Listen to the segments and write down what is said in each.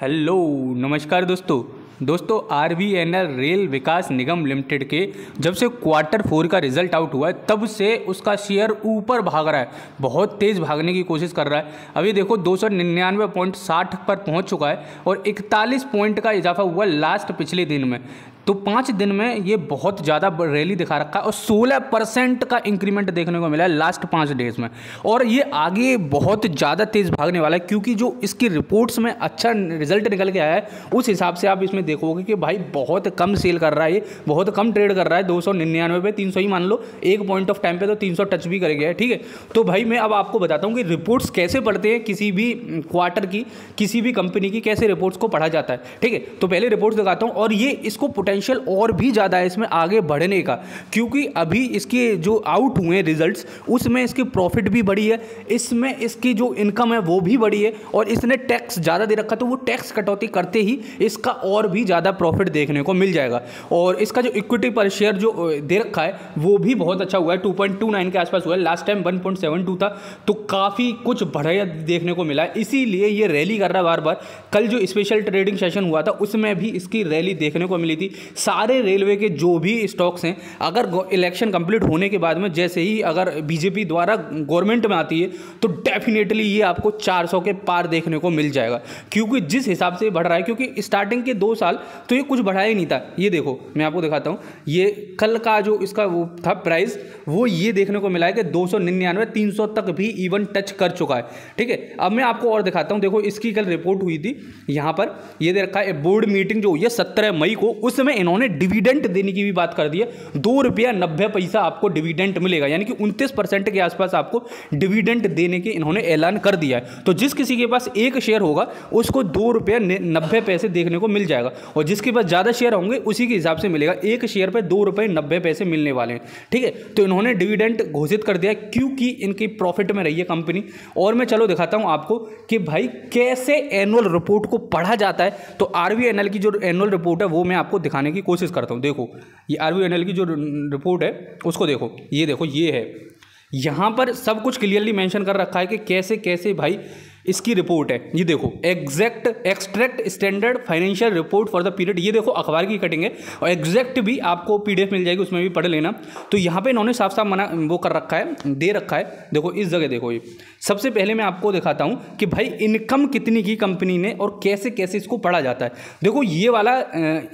Hello नमस्कार दोस्तों RVNL rail विकास निगम limited के जब से Q4 का रिजल्ट आउट हुआ है तब से उसका शेयर ऊपर भाग रहा है, बहुत तेज़ भागने की कोशिश कर रहा है। अभी देखो 299.60 पर पहुंच चुका है और 41 पॉइंट का इजाफा हुआ लास्ट पिछले दिन में। तो 5 दिन में ये बहुत ज़्यादा रैली दिखा रखा है और 16% का इंक्रीमेंट देखने को मिला है लास्ट 5 डेज में। और ये आगे बहुत ज़्यादा तेज़ भागने वाला है क्योंकि जो इसकी रिपोर्ट्स में अच्छा रिजल्ट निकल के आया है उस हिसाब से आप इसमें देखोगे कि भाई बहुत कम सेल कर रहा है, ये बहुत कम ट्रेड कर रहा है। 299 पे 300 ही मान लो, एक पॉइंट ऑफ टाइम पे तो 300 टच भी कर गया है। ठीक है, तो भाई मैं अब आपको बताता हूँ कि रिपोर्ट्स कैसे पढ़ते हैं, किसी भी क्वार्टर की किसी भी कंपनी की कैसे रिपोर्ट्स को पढ़ा जाता है। ठीक है, तो पहले रिपोर्ट्स दिखाता हूँ और ये इसको पोटेंशियल और भी ज़्यादा है इसमें आगे बढ़ने का, क्योंकि अभी इसके जो आउट हुए हैं रिजल्ट्स उसमें इसकी प्रॉफिट भी बढ़ी है, इसमें इसकी जो इनकम है वो भी बढ़ी है और इसने टैक्स ज़्यादा दे रखा तो वो टैक्स कटौती करते ही इसका और भी ज़्यादा प्रॉफिट देखने को मिल जाएगा। और इसका जो इक्विटी पर शेयर जो दे रखा है वो भी बहुत अच्छा हुआ है, 2.29 के आसपास हुआ है। लास्ट टाइम 1.72 था, तो काफ़ी कुछ बढ़िया देखने को मिला है, इसीलिए ये रैली कर रहा है बार बार। कल जो स्पेशल ट्रेडिंग सेशन हुआ था उसमें भी इसकी रैली देखने को मिली थी। सारे रेलवे के जो भी स्टॉक्स हैं, अगर इलेक्शन कंप्लीट होने के बाद में जैसे ही अगर बीजेपी द्वारा गवर्नमेंट में आती है तो डेफिनेटली ये आपको 400 के पार देखने को मिल जाएगा, क्योंकि जिस हिसाब से बढ़ रहा है, क्योंकि स्टार्टिंग के 2 साल तो ये कुछ बढ़ाया ही नहीं था। ये देखो मैं आपको दिखाता हूँ, ये कल का जो इसका वो था प्राइस, वो ये देखने को मिला है कि 299 300 तक भी इवन टच कर चुका है। ठीक है, अब मैं आपको और दिखाता हूँ। देखो इसकी कल रिपोर्ट हुई थी, यहाँ पर ये दे रखा है बोर्ड मीटिंग जो हुई है 17 मई को, उसमें इन्होंने डिविडेंड देने की भी बात कर दी है। ₹2.90 आपको डिविडेंड मिलेगा, यानी कि 29% के आसपास आपको डिविडेंड देने के इन्होंने ऐलान कर दिया है। तो जिस किसी के पास एक शेयर होगा उसको ₹2.90 देखने को मिल जाएगा और जिसके पास ज़्यादा शेयर होंगे उसी के हिसाब से मिलेगा। एक शेयर पे ₹2.90 मिलने वाले हैं। ठीक है, तो इन्होंने डिविडेंड घोषित कर दिया है क्योंकि इनकी प्रॉफिट में रही है कंपनी। और मैं चलो दिखाता हूं आपको कि भाई कैसे एनुअल रिपोर्ट को पढ़ा जाता है। तो आरवीएनएल की जो एनुअल रिपोर्ट है वो मैं आपको दिखाने की कोशिश करता हूं। देखो ये आरवीएनएल की जो रिपोर्ट है उसको देखो, ये देखो ये है, यहाँ पर सब कुछ क्लियरली मेंशन कर रखा है कि कैसे कैसे भाई इसकी रिपोर्ट है। ये देखो extract standard financial report for the period, ये देखो अखबार की कटिंग है और एग्जैक्ट भी आपको पीडीएफ मिल जाएगी, उसमें भी पढ़ लेना। तो यहाँ पे इन्होंने साफ साफ मना वो कर रखा है, दे रखा है। देखो इस जगह देखो, ये सबसे पहले मैं आपको दिखाता हूँ कि भाई इनकम कितनी की कंपनी ने और कैसे कैसे इसको पढ़ा जाता है। देखो ये वाला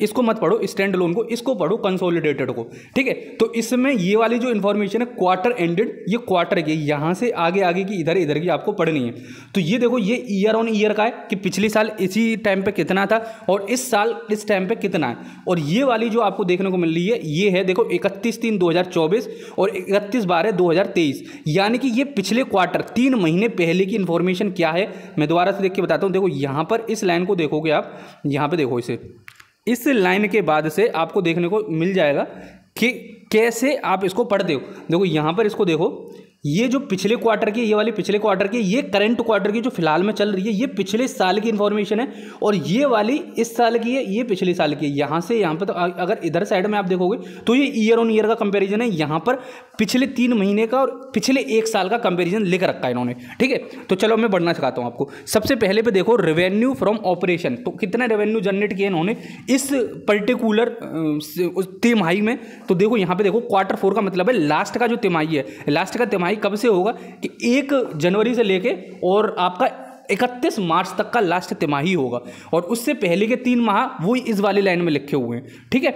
इसको मत पढ़ो स्टैंड लोन को, इसको पढ़ो कंसोलिडेटेड को। ठीक है, तो इसमें ये वाली जो इन्फॉर्मेशन है क्वार्टर एंडेड, ये क्वार्टर की, यहाँ से आगे आगे की इधर की आपको पढ़नी है। तो ये देखो ये ईयर ऑन ईयर का है कि पिछले साल इसी टाइम पे कितना था और इस साल इस टाइम पे कितना है। और ये वाली जो आपको देखने को मिल रही है ये है देखो 31/3/2024 और 31/12/2023, यानी कि ये पिछले क्वार्टर 3 महीने पहले की इंफॉर्मेशन क्या है मैं दोबारा से देख के बताता हूँ। देखो यहाँ पर इस लाइन को देखोगे आप, यहाँ पे देखो इसे, इस लाइन के बाद से आपको देखने को मिल जाएगा कि कैसे आप इसको पढ़ते हो। देखो यहाँ पर इसको देखो, ये जो पिछले क्वार्टर की, ये वाली पिछले क्वार्टर की, ये करंट क्वार्टर की जो फिलहाल में चल रही है, ये पिछले साल की इन्फॉर्मेशन है और ये वाली इस साल की है, ये पिछले साल की है। यहाँ से यहाँ पे तो अगर इधर साइड में आप देखोगे तो ये ईयर ऑन ईयर का कंपैरिजन है, यहाँ पर पिछले 3 महीने का और पिछले 1 साल का कंपैरिजन लिख रखा है इन्होंने। ठीक है, तो चलो मैं बढ़ना सिखाता हूँ आपको। सबसे पहले पे देखो रेवेन्यू फ्रॉम ऑपरेशन, तो कितना रेवेन्यू जनरेट किया इन्होंने इस पर्टिकुलर तिमाही में। तो देखो यहाँ पे देखो Q4 का मतलब है लास्ट का जो तिमाही है, लास्ट का तिमाही कब से होगा कि 1 जनवरी से लेके और आपका 31 मार्च तक का लास्ट तिमाही होगा और उससे पहले के 3 माह वो इस वाली लाइन में लिखे हुए हैं। ठीक है,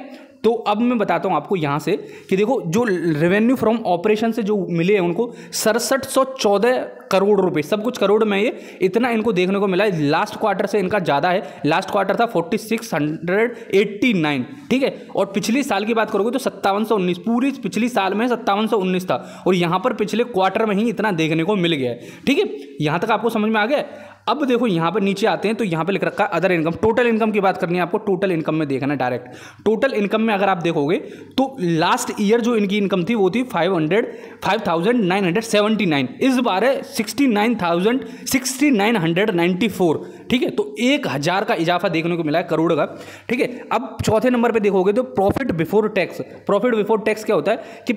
तो अब मैं बताता हूं आपको यहां से कि देखो जो रेवेन्यू फ्रॉम ऑपरेशन से जो मिले हैं उनको 6714 करोड़ रुपए, सब कुछ करोड़ में, ये इतना इनको देखने को मिला है। लास्ट क्वार्टर से इनका ज़्यादा है, लास्ट क्वार्टर था 4689। ठीक है, और पिछली साल की बात करोगे तो 5719, पूरी पिछली साल में 5719 था और यहाँ पर पिछले क्वार्टर में ही इतना देखने को मिल गया है। ठीक है, यहाँ तक आपको समझ में आ गया। अब देखो यहाँ पर नीचे आते हैं तो यहाँ पे लिख रखा है अदर इनकम। टोटल इनकम की बात करनी है आपको, टोटल इनकम में देखना है डायरेक्ट। टोटल इनकम में अगर आप देखोगे तो लास्ट ईयर जो इनकी इनकम थी वो थी 5979। इस बार है 69,994। ठीक है, तो 1000 का इजाफा देखने को मिला है करोड़ का। ठीक है, अब चौथे नंबर पे देखोगे तो profit before tax. Profit before tax क्या होता है कि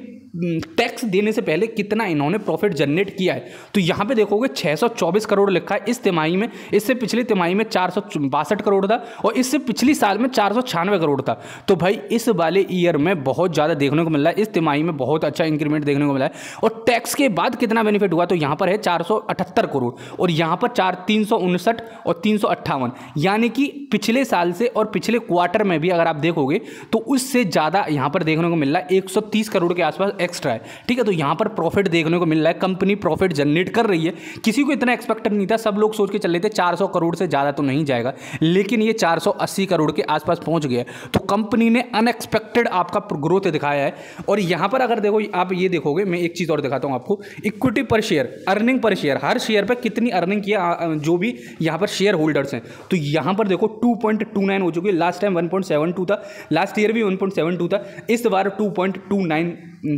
टैक्स देने से पहले कितना इन्होंने प्रॉफिट जनरेट किया है। तो यहाँ पे देखोगे 624 करोड़ लिखा है इस तिमाही में, इससे पिछली तिमाही में 462 करोड़ था और इससे पिछली साल में 496 करोड़ था। तो भाई इस वाले ईयर में बहुत ज़्यादा देखने को मिल रहा है, इस तिमाही में बहुत अच्छा इंक्रीमेंट देखने को मिला है। और टैक्स के बाद कितना बेनिफिट हुआ तो यहाँ पर है 478 करोड़ और यहाँ पर 359 और 358, यानी कि पिछले साल से और पिछले क्वार्टर में भी अगर आप देखोगे तो उससे ज़्यादा यहाँ पर देखने को मिल रहा है, 130 करोड़ के आसपास एक्स्ट्रा है। ठीक है, तो यहाँ पर प्रॉफिट देखने को मिल रहा है, कंपनी प्रॉफिट जनरेट कर रही है। किसी को इतना एक्सपेक्टेड नहीं था, सब लोग सोच के चल रहे थे 400 करोड़ से ज़्यादा तो नहीं जाएगा, लेकिन ये 480 करोड़ के आसपास पहुंच गया। तो कंपनी ने अनएक्सपेक्टेड आपका ग्रोथ दिखाया है। और यहाँ पर अगर देखो आप ये देखोगे, मैं एक चीज़ और दिखाता हूँ आपको, इक्विटी पर शेयर, अर्निंग पर शेयर, हर शेयर पर कितनी अर्निंग किया जो भी यहाँ पर शेयर होल्डर्स हैं। तो यहाँ पर देखो 2.29 हो चुकी है, लास्ट टाइम 1.72 था, लास्ट ईयर भी 1.72 था, इस बार 2.29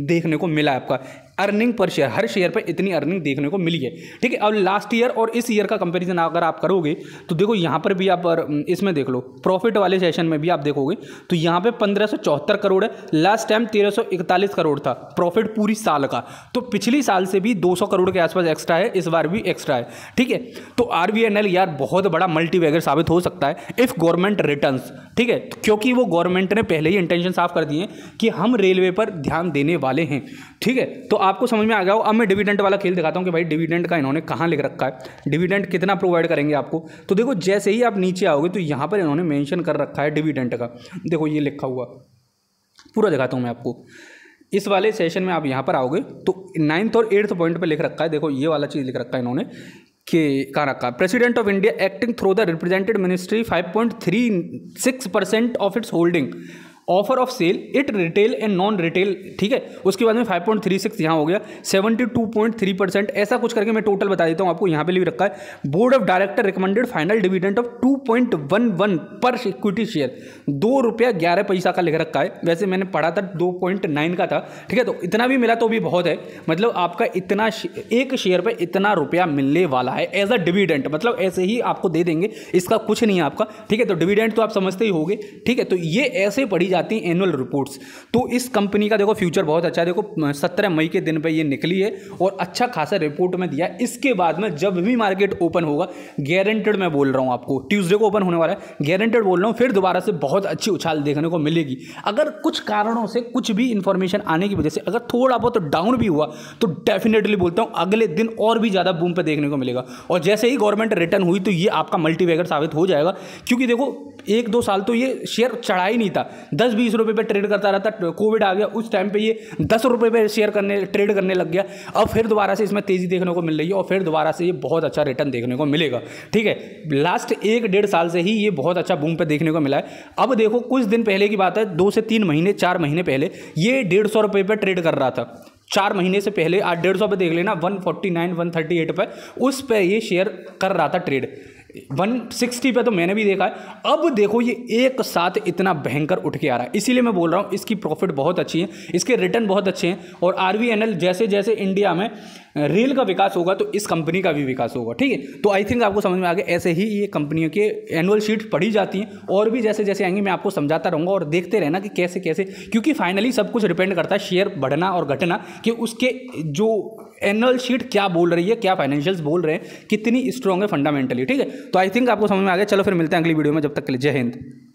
देखने को मिला है आपका अर्निंग पर शेयर, हर शेयर पर इतनी अर्निंग देखने को मिली है। ठीक है, अब लास्ट ईयर और इस ईयर का कंपैरिजन अगर आप करोगे तो देखो यहाँ पर भी आप इसमें देख लो, प्रॉफिट वाले सेशन में भी आप देखोगे तो यहाँ पे 1574 करोड़ है, लास्ट टाइम 1341 करोड़ था प्रॉफिट पूरी साल का। तो पिछली साल से भी 200 करोड़ के आसपास एक्स्ट्रा है, इस बार भी एक्स्ट्रा है। ठीक है, तो RVNL यार बहुत बड़ा मल्टीबैगर साबित हो सकता है इफ गवर्नमेंट रिटर्न्स। ठीक है, क्योंकि वो गवर्नमेंट ने पहले ही इंटेंशन साफ कर दिए कि हम रेलवे पर ध्यान देने वाले हैं। ठीक है, तो आपको समझ में आ गया हो। अब मैं डिविडेंड वाला खेल दिखाता हूं कि भाई डिविडेंड का इन्होंने कहां लिख रखा है, डिविडेंड कितना प्रोवाइड करेंगे आपको। तो देखो जैसे ही आप नीचे आओगे तो यहां पर इन्होंने मेंशन कर रखा है डिविडेंड का, देखो ये लिखा हुआ, पूरा दिखाता हूं मैं आपको। इस वाले सेशन में आप यहां पर आओगे तो 9th और 8th पॉइंट पे लिख रखा है, देखो ये वाला चीज़ लिख रखा है इन्होंने कि कहाँ रखा, president of India acting through the represented ministry 5.36% of its holding offer of sale it retail and non retail. ठीक है, उसके बाद में 5.36 यहाँ हो गया, 72.3% ऐसा कुछ करके मैं टोटल बता देता हूँ आपको, यहाँ पे भी रखा है। Board of director recommended final dividend of 2.11 पर इक्विटी शेयर, ₹2.11 का लिख रखा है, वैसे मैंने पढ़ा था 2.9 का था। ठीक है, तो इतना भी मिला तो भी बहुत है, मतलब आपका इतना एक शेयर पर इतना रुपया मिलने वाला है एज अ डिविडेंड, मतलब ऐसे ही आपको दे देंगे, इसका कुछ नहीं है आपका। ठीक है, तो डिविडेंड तो आप समझते ही होंगे। ठीक है, तो ये ऐसे पढ़ी जाती हैं एनुअल रिपोर्ट्स। तो इस कंपनी का देखो फ्यूचर बहुत अच्छा है, देखो 17 मई के दिन पे ये निकली है और अच्छा खासा रिपोर्ट में दिया। इसके बाद में जब भी मार्केट ओपन होगा, गारंटेड मैं बोल रहा हूं आपको, ट्यूसडे को ओपन होने वाला है, गारंटेड बोल रहा हूं, फिर दोबारा से बहुत अच्छी उछाल देखने को मिलेगी। अगर कुछ कारणों से कुछ भी इंफॉर्मेशन आने की वजह से अगर थोड़ा बहुत डाउन भी हुआ तो डेफिनेटली बोलता हूं अगले दिन और भी ज्यादा बूम पे देखने को मिलेगा। और जैसे ही गवर्नमेंट रिटर्न हुई तो ये आपका मल्टीबैगर साबित हो जाएगा, क्योंकि देखो 1-2 साल तो ये शेयर चढ़ा ही नहीं था, 10-20 रुपए पे ट्रेड करता रहता। कोविड आ गया, उस टाइम पे ये 10 रुपए पे शेयर ट्रेड करने लग गया। अब फिर दोबारा से इसमें तेजी देखने को मिल रही है और फिर दोबारा से ये बहुत अच्छा रिटर्न देखने को मिलेगा। ठीक है, लास्ट 1-1.5 साल से ही ये बहुत अच्छा बूम पे देखने को मिला है। अब देखो कुछ दिन पहले की बात है, 2 से 3 महीने 4 महीने पहले ये 150 रुपए पे ट्रेड कर रहा था। 4 महीने से पहले आज 150 पे देख लेना, 149 138 पे उस पे ये शेयर कर रहा था ट्रेड, 160 पे तो मैंने भी देखा है। अब देखो ये एक साथ इतना भयंकर उठ के आ रहा है, इसीलिए मैं बोल रहा हूँ इसकी प्रॉफिट बहुत अच्छी है, इसके रिटर्न बहुत अच्छे हैं। और RVNL जैसे जैसे इंडिया में रेल का विकास होगा तो इस कंपनी का भी विकास होगा। ठीक है, तो आई थिंक आपको समझ में आ गया, ऐसे ही ये कंपनियों के एनुअल शीट पढ़ी जाती हैं और भी जैसे जैसे आएंगे मैं आपको समझाता रहूँगा और देखते रहना कि कैसे कैसे, क्योंकि फाइनली सब कुछ डिपेंड करता है शेयर बढ़ना और घटना, कि उसके जो एनुअल शीट क्या बोल रही है, क्या फाइनेंशियल्स बोल रहे हैं, कितनी स्ट्रॉन्ग है फंडामेंटली। ठीक है, तो आई थिंक आपको समझ में आ गया। चलो फिर मिलते हैं अगली वीडियो में, जब तक के लिए जय हिंद।